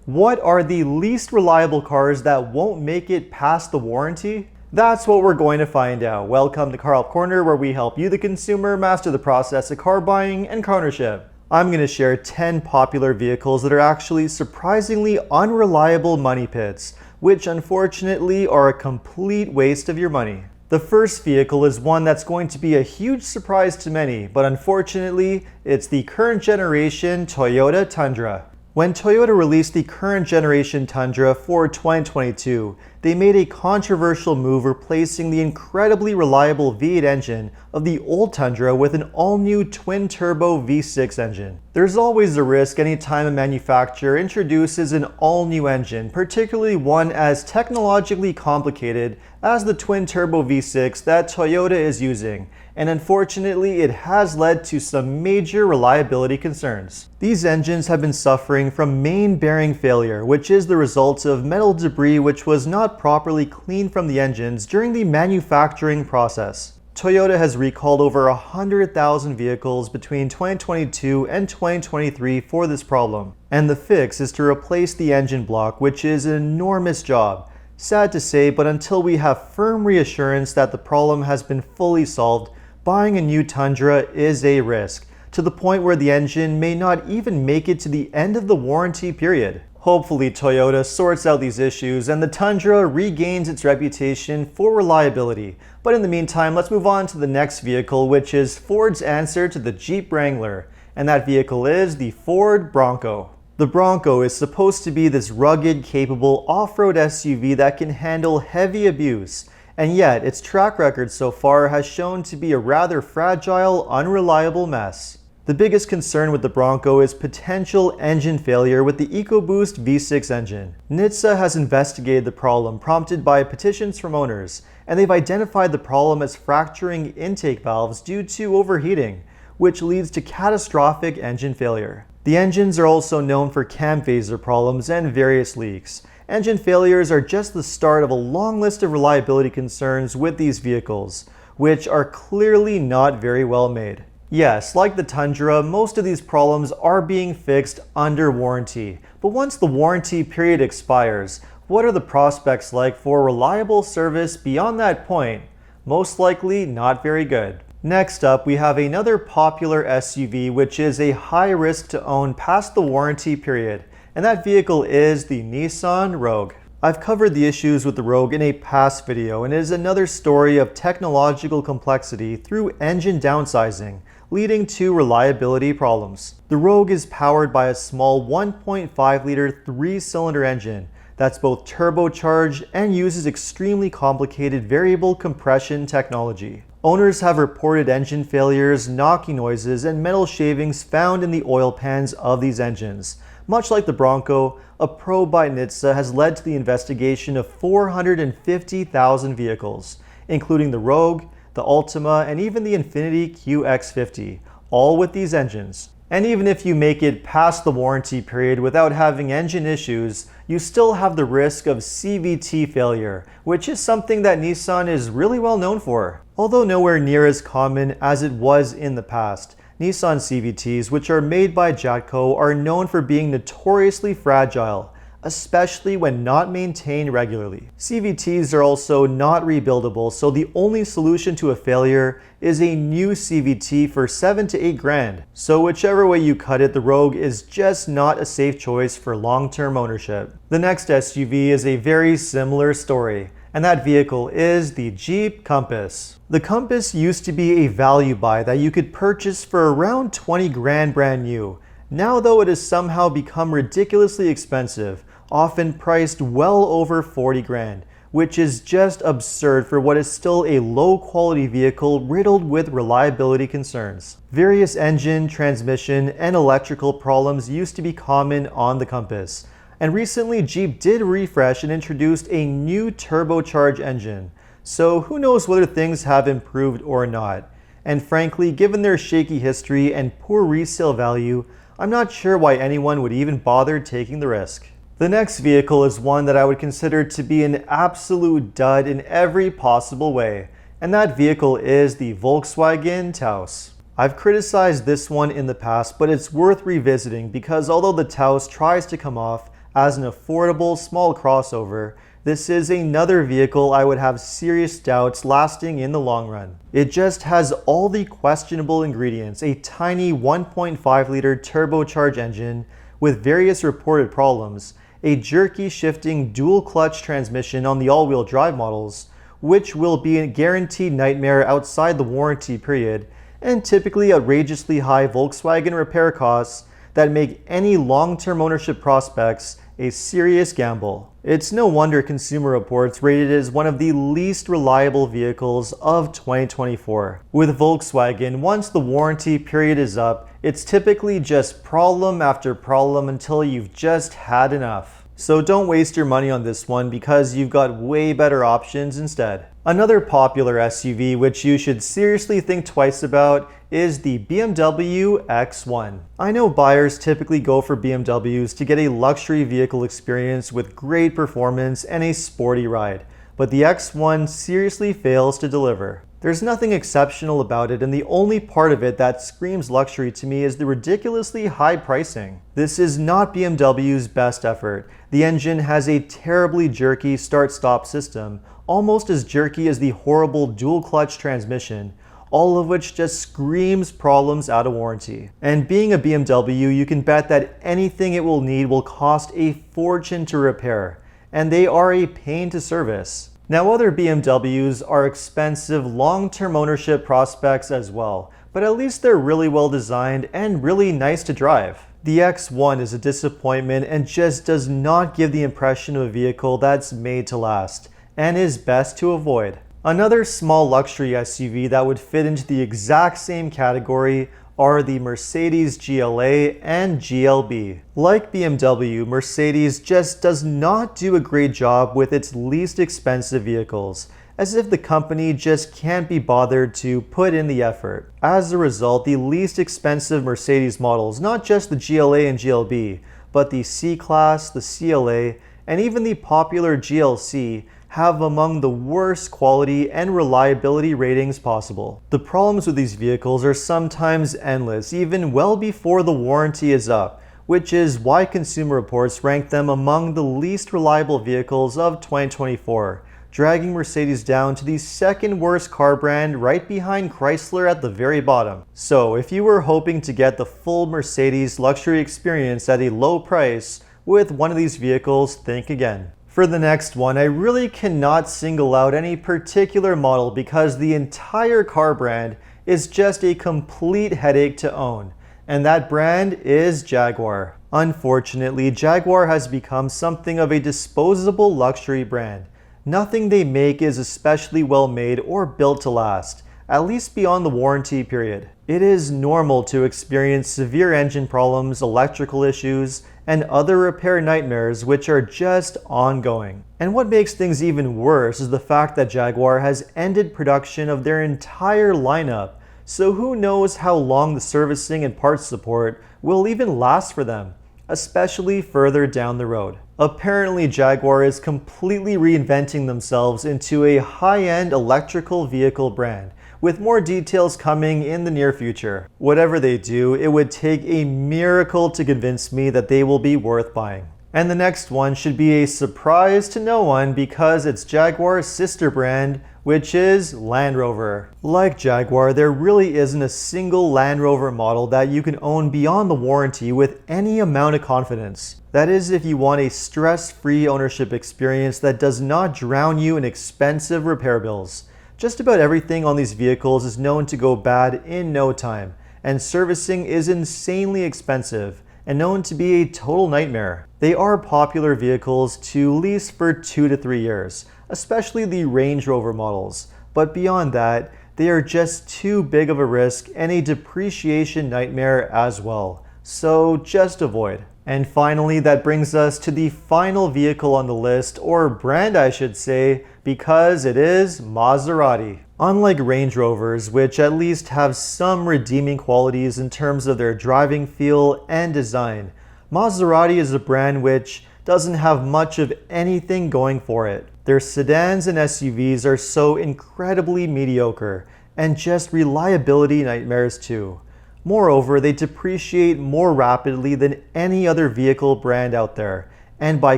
What are the least reliable cars that won't make it past the warranty? That's what we're going to find out. Welcome to Car Help Corner, where we help you, the consumer, master the process of car buying and car ownership. I'm going to share 10 popular vehicles that are actually surprisingly unreliable money pits, which unfortunately are a complete waste of your money. The first vehicle is one that's going to be a huge surprise to many, but unfortunately, it's the current generation Toyota Tundra. When Toyota released the current generation Tundra for 2022, they made a controversial move replacing the incredibly reliable V8 engine of the old Tundra with an all-new twin-turbo V6 engine. There's always a risk anytime a manufacturer introduces an all-new engine, particularly one as technologically complicated as the twin-turbo V6 that Toyota is using, and unfortunately it has led to some major reliability concerns. These engines have been suffering from main bearing failure, which is the result of metal debris which was not properly cleaned from the engines during the manufacturing process. Toyota has recalled over 100,000 vehicles between 2022 and 2023 for this problem, and the fix is to replace the engine block, which is an enormous job. Sad to say, but until we have firm reassurance that the problem has been fully solved, buying a new Tundra is a risk, to the point where the engine may not even make it to the end of the warranty period. Hopefully Toyota sorts out these issues and the Tundra regains its reputation for reliability. But in the meantime, let's move on to the next vehicle, which is Ford's answer to the Jeep Wrangler, and that vehicle is the Ford Bronco. The Bronco is supposed to be this rugged, capable off-road SUV that can handle heavy abuse, and yet its track record so far has shown to be a rather fragile, unreliable mess. The biggest concern with the Bronco is potential engine failure with the EcoBoost V6 engine. NHTSA has investigated the problem prompted by petitions from owners, and they've identified the problem as fracturing intake valves due to overheating, which leads to catastrophic engine failure. The engines are also known for cam phaser problems and various leaks. Engine failures are just the start of a long list of reliability concerns with these vehicles, which are clearly not very well made. Yes, like the Tundra, most of these problems are being fixed under warranty. But once the warranty period expires, what are the prospects like for reliable service beyond that point? Most likely not very good. Next up, we have another popular SUV which is a high risk to own past the warranty period, and that vehicle is the Nissan Rogue. I've covered the issues with the Rogue in a past video, and it is another story of technological complexity through engine downsizing, leading to reliability problems. The Rogue is powered by a small 1.5-liter 3-cylinder engine that's both turbocharged and uses extremely complicated variable compression technology. Owners have reported engine failures, knocking noises, and metal shavings found in the oil pans of these engines. Much like the Bronco, a probe by NHTSA has led to the investigation of 450,000 vehicles, including the Rogue, the Altima, and even the Infiniti QX50, all with these engines. And even if you make it past the warranty period without having engine issues, you still have the risk of CVT failure, which is something that Nissan is really well known for. Although nowhere near as common as it was in the past, Nissan CVTs, which are made by Jaguar, are known for being notoriously fragile, especially when not maintained regularly. CVTs are also not rebuildable, so the only solution to a failure is a new CVT for 7 to 8 grand. So whichever way you cut it, the Rogue is just not a safe choice for long-term ownership. The next SUV is a very similar story, and that vehicle is the Jeep Compass. The Compass used to be a value buy that you could purchase for around 20 grand brand new. Now though, it has somehow become ridiculously expensive, often priced well over 40 grand, which is just absurd for what is still a low quality vehicle riddled with reliability concerns. Various engine, transmission, and electrical problems used to be common on the Compass. And recently Jeep did refresh and introduced a new turbocharged engine. So who knows whether things have improved or not. And frankly, given their shaky history and poor resale value, I'm not sure why anyone would even bother taking the risk. The next vehicle is one that I would consider to be an absolute dud in every possible way, and that vehicle is the Volkswagen To. I've criticized this one in the past, but it's worth revisiting because although the Taos tries to come off As an affordable small crossover, this is another vehicle I would have serious doubts lasting in the long run. It just has all the questionable ingredients: a tiny 1.5-liter turbocharged engine with various reported problems, a jerky shifting dual clutch transmission on the all-wheel drive models, which will be a guaranteed nightmare outside the warranty period, and typically outrageously high Volkswagen repair costs that make any long-term ownership prospects a serious gamble. It's no wonder Consumer Reports rated it as one of the least reliable vehicles of 2024. With Volkswagen, once the warranty period is up, it's typically just problem after problem until you've just had enough. So don't waste your money on this one because you've got way better options instead. Another popular SUV which you should seriously think twice about is the BMW X1. I know buyers typically go for BMWs to get a luxury vehicle experience with great performance and a sporty ride, but the X1 seriously fails to deliver. There's nothing exceptional about it, and the only part of it that screams luxury to me is the ridiculously high pricing. This is not BMW's best effort. The engine has a terribly jerky start-stop system, almost as jerky as the horrible dual-clutch transmission, all of which just screams problems out of warranty. And being a BMW, you can bet that anything it will need will cost a fortune to repair, and they are a pain to service. Now, other BMWs are expensive long-term ownership prospects as well, but at least they're really well designed and really nice to drive. The X1 is a disappointment and just does not give the impression of a vehicle that's made to last, and is best to avoid. Another small luxury SUV that would fit into the exact same category are the Mercedes GLA and GLB. Like BMW, Mercedes just does not do a great job with its least expensive vehicles, as if the company just can't be bothered to put in the effort. As a result, the least expensive Mercedes models, not just the GLA and GLB, but the C-Class, the CLA, and even the popular GLC, have among the worst quality and reliability ratings possible. The problems with these vehicles are sometimes endless, even well before the warranty is up, which is why Consumer Reports ranked them among the least reliable vehicles of 2024, dragging Mercedes down to the second worst car brand right behind Chrysler at the very bottom. So if you were hoping to get the full Mercedes luxury experience at a low price with one of these vehicles, think again. For the next one, I really cannot single out any particular model because the entire car brand is just a complete headache to own, and that brand is Jaguar. Unfortunately, Jaguar has become something of a disposable luxury brand. Nothing they make is especially well made or built to last, at least beyond the warranty period. It is normal to experience severe engine problems, electrical issues, and other repair nightmares which are just ongoing. And what makes things even worse is the fact that Jaguar has ended production of their entire lineup, so who knows how long the servicing and parts support will even last for them, especially further down the road. Apparently, Jaguar is completely reinventing themselves into a high-end electrical vehicle brand, with more details coming in the near future. Whatever they do, it would take a miracle to convince me that they will be worth buying. And the next one should be a surprise to no one because it's Jaguar's sister brand, which is Land Rover. Like Jaguar, there really isn't a single Land Rover model that you can own beyond the warranty with any amount of confidence. That is, if you want a stress-free ownership experience that does not drown you in expensive repair bills. Just about everything on these vehicles is known to go bad in no time, and servicing is insanely expensive and known to be a total nightmare. They are popular vehicles to lease for 2 to 3 years, especially the Range Rover models, but beyond that, they are just too big of a risk and a depreciation nightmare as well, so just avoid. And finally, that brings us to the final vehicle on the list, or brand I should say, because it is Maserati. Unlike Range Rovers, which at least have some redeeming qualities in terms of their driving feel and design, Maserati is a brand which doesn't have much of anything going for it. Their sedans and SUVs are so incredibly mediocre, and just reliability nightmares too. Moreover, they depreciate more rapidly than any other vehicle brand out there, and by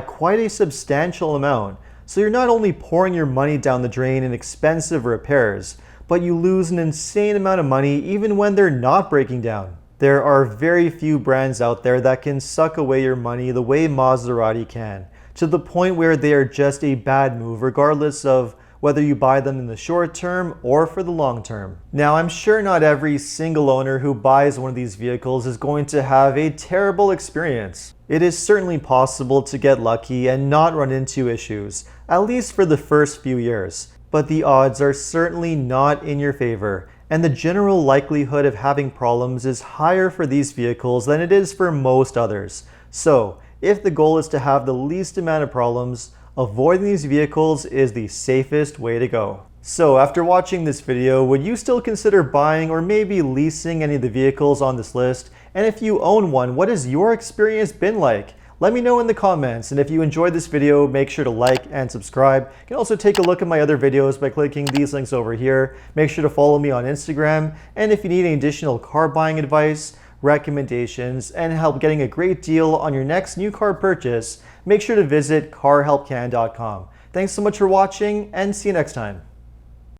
quite a substantial amount. So you're not only pouring your money down the drain in expensive repairs, but you lose an insane amount of money even when they're not breaking down. There are very few brands out there that can suck away your money the way Maserati can, to the point where they are just a bad move regardless of whether you buy them in the short term or for the long term. Now, I'm sure not every single owner who buys one of these vehicles is going to have a terrible experience. It is certainly possible to get lucky and not run into issues, at least for the first few years. But the odds are certainly not in your favor, and the general likelihood of having problems is higher for these vehicles than it is for most others. So, if the goal is to have the least amount of problems, avoiding these vehicles is the safest way to go. So after watching this video, would you still consider buying or maybe leasing any of the vehicles on this list? And if you own one, what has your experience been like? Let me know in the comments, and if you enjoyed this video, make sure to like and subscribe. You can also take a look at my other videos by clicking these links over here. Make sure to follow me on Instagram, and if you need any additional car buying advice, recommendations, and help getting a great deal on your next new car purchase, make sure to visit carhelpcan.com. Thanks so much for watching, and see you next time.